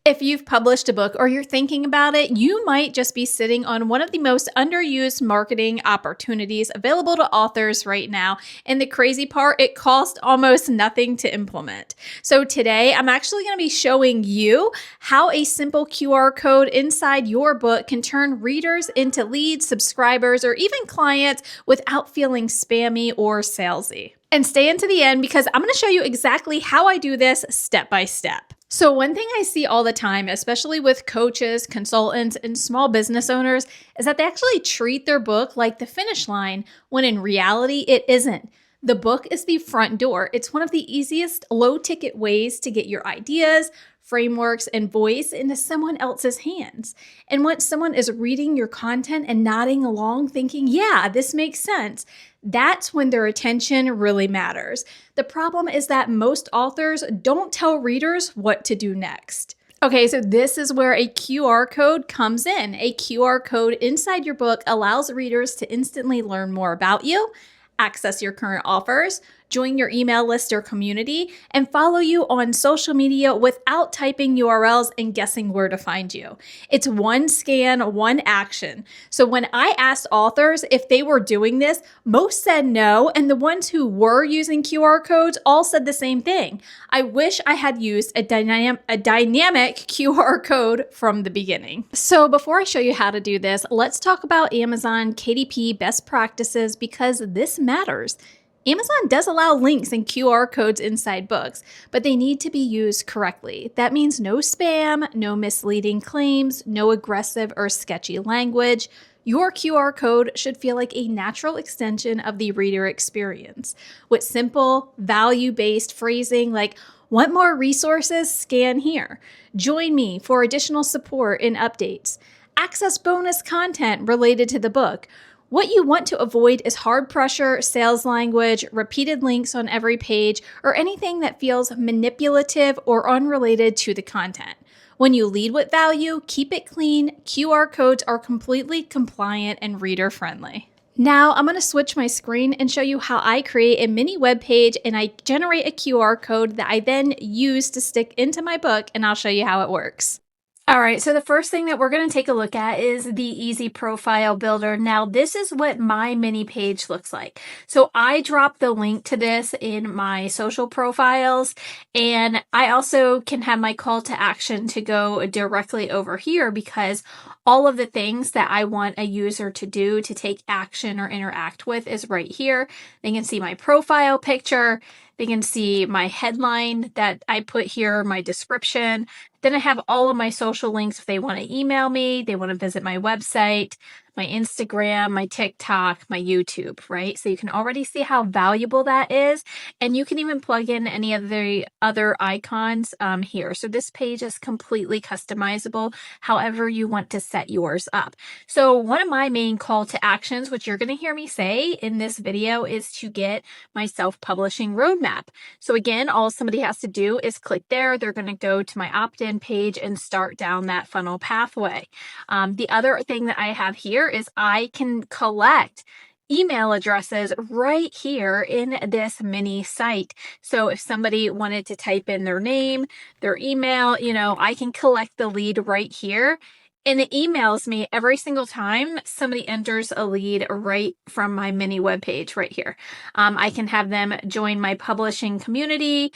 If you've published a book or you're thinking about it, you might just be sitting on one of the most underused marketing opportunities available to authors right now. And the crazy part, it costs almost nothing to implement. So today, I'm actually going to be showing you how a simple QR code inside your book can turn readers into leads, subscribers, or even clients without feeling spammy or salesy. And stay into the end because I'm going to show you exactly how I do this step by step. So one thing I see all the time, especially with coaches, consultants, and small business owners, is that they actually treat their book like the finish line, when in reality, it isn't. The book is the front door. It's one of the easiest low-ticket ways to get your ideas, frameworks, and voice into someone else's hands. And once someone is reading your content and nodding along thinking, yeah, this makes sense, that's when their attention really matters. The problem is that most authors don't tell readers what to do next. Okay, so this is where a QR code comes in. A QR code inside your book allows readers to instantly learn more about you, access your current offers, join your email list or community, and follow you on social media without typing URLs and guessing where to find you. It's one scan, one action. So when I asked authors if they were doing this, most said no, and the ones who were using QR codes all said the same thing. I wish I had used a dynamic QR code from the beginning. So before I show you how to do this, let's talk about Amazon KDP best practices because this matters. Amazon does allow links and QR codes inside books, but they need to be used correctly. That means no spam, no misleading claims, no aggressive or sketchy language. Your QR code should feel like a natural extension of the reader experience, with simple, value-based phrasing like, "Want more resources? Scan here. Join me for additional support and updates. Access bonus content related to the book." What you want to avoid is hard pressure, sales language, repeated links on every page, or anything that feels manipulative or unrelated to the content. When you lead with value, keep it clean. QR codes are completely compliant and reader-friendly. Now I'm going to switch my screen and show you how I create a mini web page and I generate a QR code that I then use to stick into my book, and I'll show you how it works. All right, so the first thing that we're going to take a look at is the Easy Profile Builder. Now, this is what my mini page looks like. So I dropped the link to this in my social profiles, and I also can have my call to action to go directly over here because all of the things that I want a user to do to take action or interact with is right here. They can see my profile picture. They can see my headline that I put here, my description. Then I have all of my social links if they want to email me, they want to visit my website, my Instagram, my TikTok, my YouTube, right? So you can already see how valuable that is. And you can even plug in any of the other icons here. So this page is completely customizable, however you want to set yours up. So one of my main call to actions, which you're going to hear me say in this video, is to get my self-publishing roadmap. So again, all somebody has to do is click there. They're going to go to my opt-in page and start down that funnel pathway. The other thing that I have here is I can collect email addresses right here in this mini site. So if somebody wanted to type in their name, their email, I can collect the lead right here. And it emails me every single time somebody enters a lead right from my mini webpage right here. I can have them join my publishing community,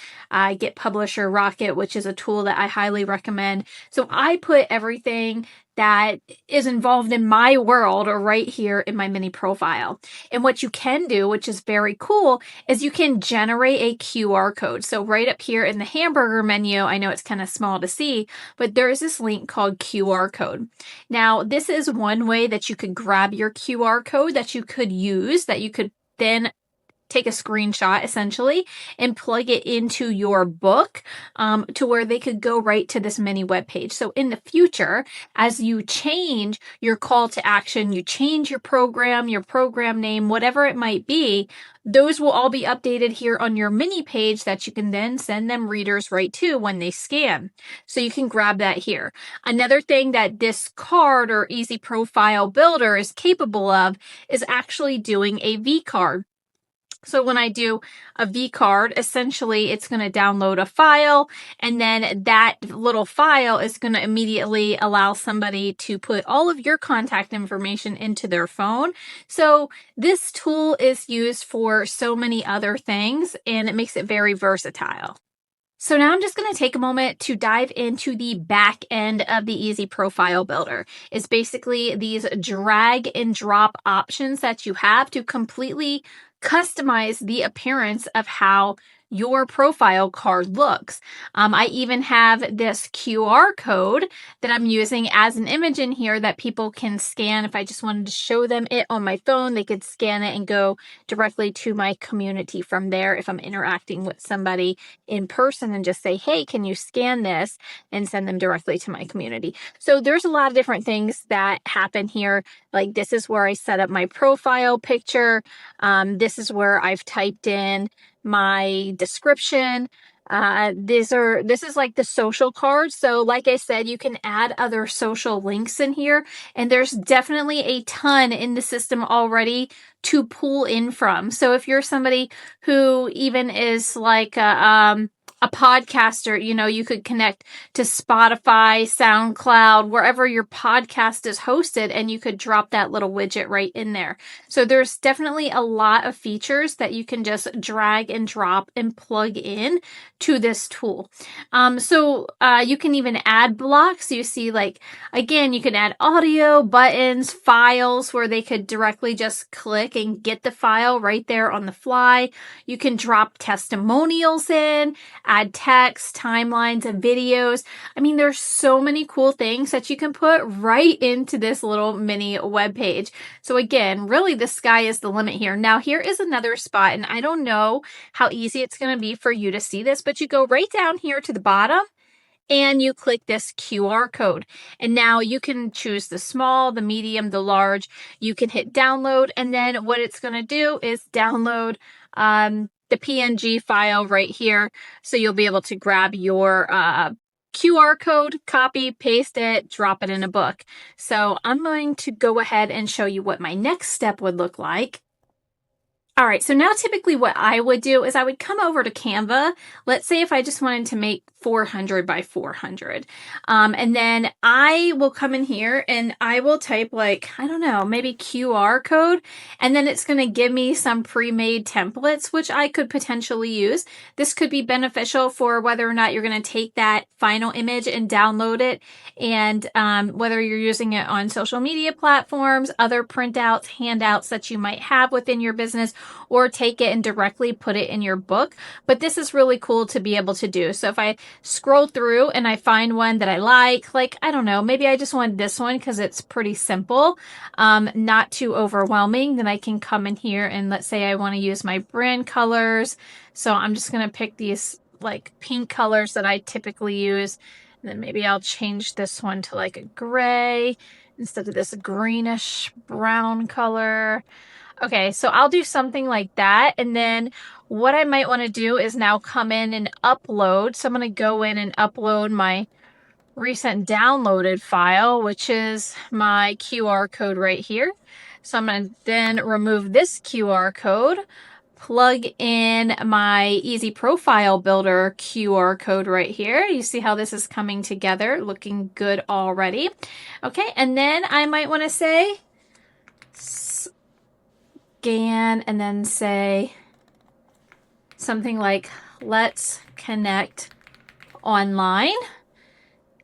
get Publisher Rocket, which is a tool that I highly recommend. So I put everything that is involved in my world right here in my mini profile. And what you can do, which is very cool, is you can generate a QR code. So right up here in the hamburger menu, I know it's kind of small to see, but there is this link called QR code. Now, this is one way that you could grab your QR code that you could use, that you could then take a screenshot essentially and plug it into your book to where they could go right to this mini web page. So in the future, as you change your call to action, you change your program name, whatever it might be, those will all be updated here on your mini page that you can then send them readers right to when they scan. So you can grab that here. Another thing that this card or Easy Profile Builder is capable of is actually doing a V card. So when I do a V card, essentially it's going to download a file, and then that little file is going to immediately allow somebody to put all of your contact information into their phone. So this tool is used for so many other things, and it makes it very versatile. So now I'm just going to take a moment to dive into the back end of the Easy Profile Builder. It's basically these drag and drop options that you have to completely customize the appearance of how your profile card looks. I even have this QR code that I'm using as an image in here that people can scan. If I just wanted to show them it on my phone, they could scan it and go directly to my community from there if I'm interacting with somebody in person and just say, hey, can you scan this, and send them directly to my community. So there's a lot of different things that happen here. Like this is where I set up my profile picture. This is where I've typed in my description. This is like the social cards. So like I said, you can add other social links in here, and there's definitely a ton in the system already to pull in from. So if you're somebody who even is like a podcaster, you could connect to Spotify, SoundCloud, wherever your podcast is hosted, and you could drop that little widget right in there. So there's definitely a lot of features that you can just drag and drop and plug in to this tool. You can even add blocks. You see, like, again, you can add audio, buttons, files where they could directly just click and get the file right there on the fly. You can drop testimonials in, add text, timelines, and videos. I mean, there's so many cool things that you can put right into this little mini web page. So again, really the sky is the limit here. Now, here is another spot, and I don't know how easy it's going to be for you to see this, but you go right down here to the bottom and you click this QR code. And now you can choose the small, the medium, the large. You can hit download, and then what it's going to do is download the PNG file right here. So you'll be able to grab your QR code, copy, paste it, drop it in a book. So I'm going to go ahead and show you what my next step would look like. All right, so now typically what I would do is I would come over to Canva. Let's say if I just wanted to make 400 by 400. And then I will come in here and I will type like, I don't know, maybe QR code. And then it's going to give me some pre-made templates, which I could potentially use. This could be beneficial for whether or not you're going to take that final image and download it. And whether you're using it on social media platforms, other printouts, handouts that you might have within your business, or take it and directly put it in your book. But this is really cool to be able to do. So if I scroll through and I find one that I like, I don't know, maybe I just want this one because it's pretty simple, not too overwhelming, then I can come in here and let's say I want to use my brand colors. So I'm just going to pick these like pink colors that I typically use. And then maybe I'll change this one to like a gray instead of this greenish brown color. Okay, so I'll do something like that. And then what I might want to do is now come in and upload. So I'm going to go in and upload my recent downloaded file, which is my QR code right here. So I'm going to then remove this QR code, plug in my Easy Profile Builder QR code right here. You see how this is coming together, looking good already. Okay, and then I might want to say scan and then say something like, let's connect online.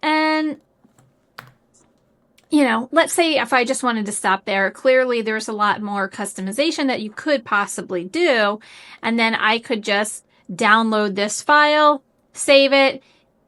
And, let's say if I just wanted to stop there, clearly there's a lot more customization that you could possibly do. And then I could just download this file, save it,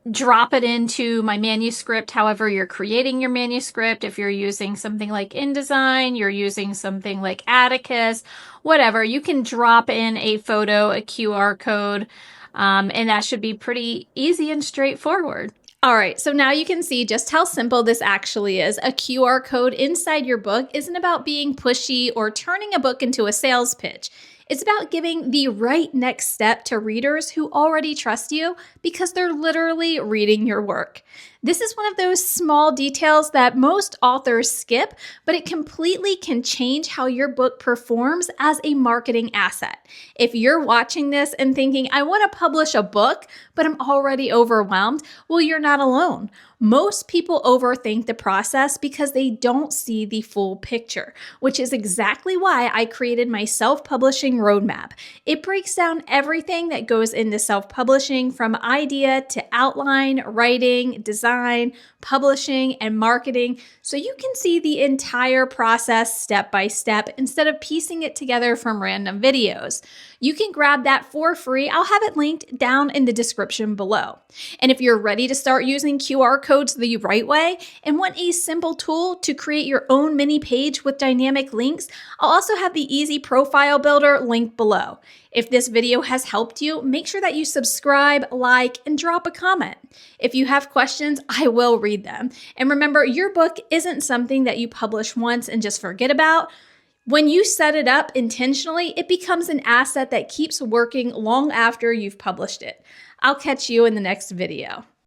drop it into my manuscript, however you're creating your manuscript. If you're using something like InDesign, you're using something like Atticus, whatever, you can drop in a photo, a QR code, and that should be pretty easy and straightforward. All right, so now you can see just how simple this actually is. A QR code inside your book isn't about being pushy or turning a book into a sales pitch. It's about giving the right next step to readers who already trust you because they're literally reading your work. This is one of those small details that most authors skip, but it completely can change how your book performs as a marketing asset. If you're watching this and thinking, I want to publish a book, but I'm already overwhelmed, well, you're not alone. Most people overthink the process because they don't see the full picture, which is exactly why I created my self-publishing roadmap. It breaks down everything that goes into self-publishing from idea to outline, writing, design, publishing, and marketing, so you can see the entire process step by step instead of piecing it together from random videos. You can grab that for free. I'll have it linked down in the description below. And if you're ready to start using QR codes the right way and want a simple tool to create your own mini page with dynamic links, I'll also have the easy profile builder linked below. If this video has helped you, make sure that you subscribe, like, and drop a comment. If you have questions, I will read them. And remember, your book isn't something that you publish once and just forget about. When you set it up intentionally, it becomes an asset that keeps working long after you've published it. I'll catch you in the next video.